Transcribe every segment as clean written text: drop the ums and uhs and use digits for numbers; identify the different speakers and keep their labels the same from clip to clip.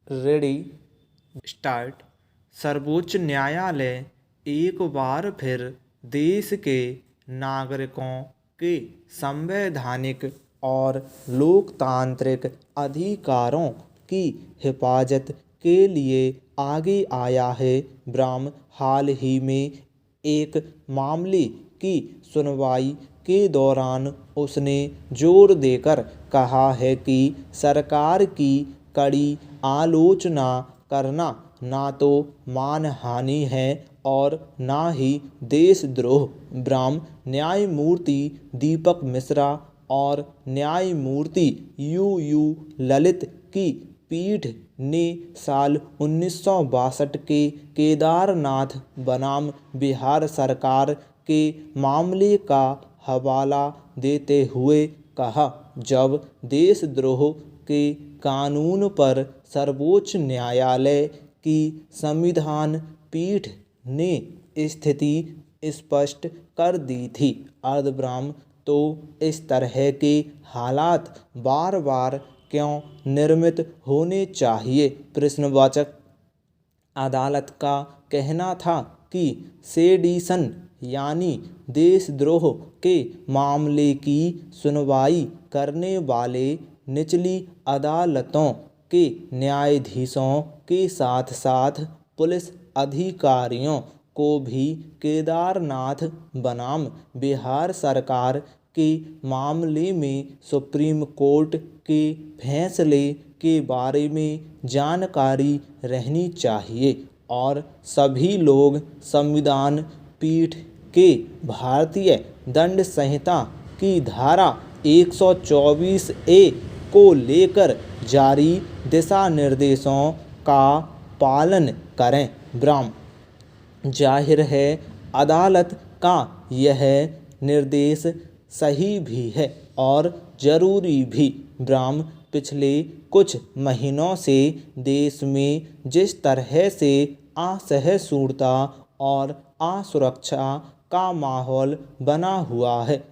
Speaker 1: Ready start. सर्वोच्च न्यायालय एक बार फिर देश के नागरिकों के संवैधानिक और लोकतांत्रिक अधिकारों की हिफाजत के लिए आगे आया है। हाल ही में एक मामले की सुनवाई के दौरान उसने जोर देकर कहा है कि सरकार की कड़ी आलोचना करना ना तो मानहानि है और ना ही देशद्रोह। न्यायमूर्ति दीपक मिश्रा और न्यायमूर्ति यू ललित की पीठ ने साल 1962 के केदारनाथ बनाम बिहार सरकार के मामले का हवाला देते हुए कहा, जब देशद्रोह के कानून पर सर्वोच्च न्यायालय की संविधान पीठ ने स्थिति स्पष्ट कर दी थी। तो इस तरह के हालात बार बार क्यों निर्मित होने चाहिए? प्रश्नवाचक। अदालत का कहना था कि सेडिशन यानी देशद्रोह के मामले की सुनवाई करने वाले निचली अदालतों के न्यायाधीशों के साथ साथ पुलिस अधिकारियों को भी केदारनाथ बनाम बिहार सरकार के मामले में सुप्रीम कोर्ट के फैसले के बारे में जानकारी रहनी चाहिए और सभी लोग संविधान पीठ के भारतीय दंड संहिता की धारा 124A को लेकर जारी दिशा निर्देशों का पालन करें। जाहिर है अदालत का यह निर्देश सही भी है और ज़रूरी भी। पिछले कुछ महीनों से देश में जिस तरह से असहिष्णुता और असुरक्षा का माहौल बना हुआ है,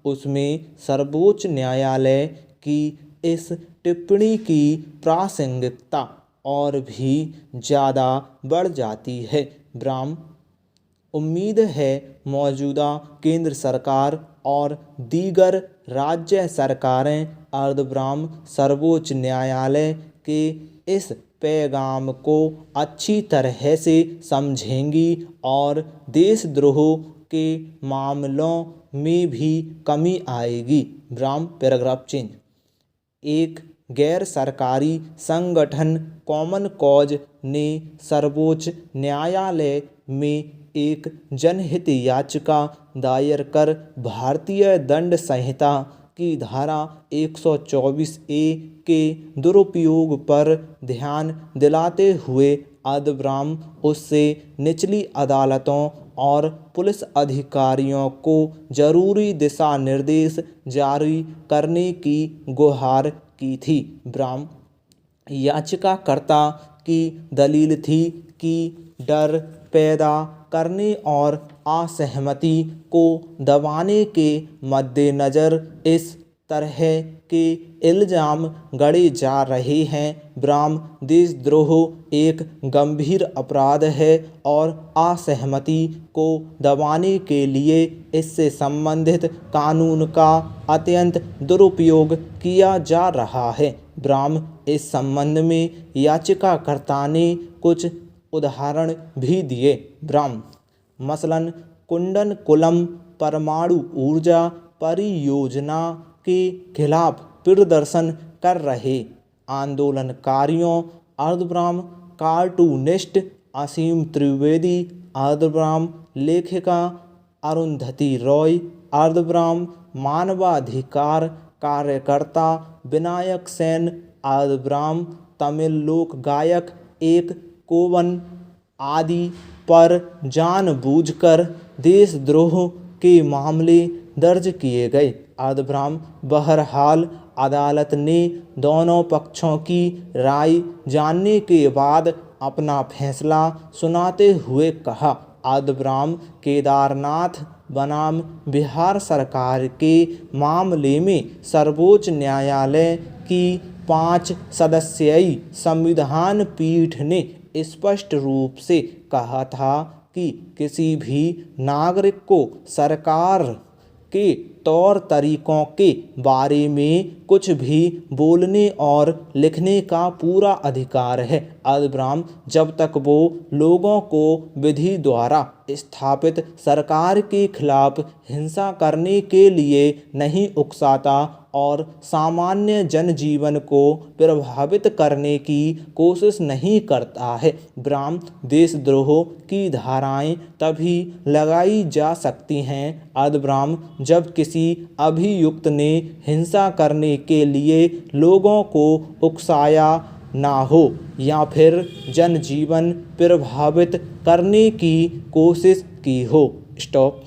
Speaker 1: उसमें सर्वोच्च न्यायालय की इस टिप्पणी की प्रासंगिकता और भी ज़्यादा बढ़ जाती है। उम्मीद है मौजूदा केंद्र सरकार और दीगर राज्य सरकारें सर्वोच्च न्यायालय के इस पैगाम को अच्छी तरह से समझेंगी और देशद्रोह के मामलों में भी कमी आएगी। Paragraph change. एक गैर सरकारी संगठन कॉमन कॉज ने सर्वोच्च न्यायालय में एक जनहित याचिका दायर कर भारतीय दंड संहिता की धारा 124A के दुरुपयोग पर ध्यान दिलाते हुए उससे निचली अदालतों और पुलिस अधिकारियों को जरूरी दिशा निर्देश जारी करने की गुहार की थी। याचिकाकर्ता की दलील थी कि डर पैदा करने और असहमति को दबाने के मद्देनज़र इस तरह के इल्ज़ाम गढ़े जा रहे हैं। देशद्रोह एक गंभीर अपराध है और असहमति को दबाने के लिए इससे संबंधित कानून का अत्यंत दुरुपयोग किया जा रहा है। इस संबंध में याचिकाकर्ता ने कुछ उदाहरण भी दिए। मसलन कुंडनकुलम परमाणु ऊर्जा परियोजना के खिलाफ प्रदर्शन कर रहे आंदोलनकारियों कार्टूनिस्ट असीम त्रिवेदी लेखिका अरुंधति रॉय मानवाधिकार कार्यकर्ता विनायक सेन तमिल लोक गायक एक कोवन आदि पर जानबूझकर देशद्रोह के मामले दर्ज किए गए। बहरहाल अदालत ने दोनों पक्षों की राय जानने के बाद अपना फैसला सुनाते हुए कहा, केदारनाथ बनाम बिहार सरकार के मामले में सर्वोच्च न्यायालय की 5 सदस्यीय संविधान पीठ ने स्पष्ट रूप से कहा था कि किसी भी नागरिक को सरकार के तौर तरीकों के बारे में कुछ भी बोलने और लिखने का पूरा अधिकार है, अब्राहम जब तक वो लोगों को विधि द्वारा स्थापित सरकार के खिलाफ हिंसा करने के लिए नहीं उकसाता और सामान्य जनजीवन को प्रभावित करने की कोशिश नहीं करता है। ब्राह्म देशद्रोह की धाराएं तभी लगाई जा सकती हैं अब्राह्म जब किसी अभियुक्त ने हिंसा करने के लिए लोगों को उकसाया ना हो या फिर जनजीवन प्रभावित करने की कोशिश की हो। स्टॉप।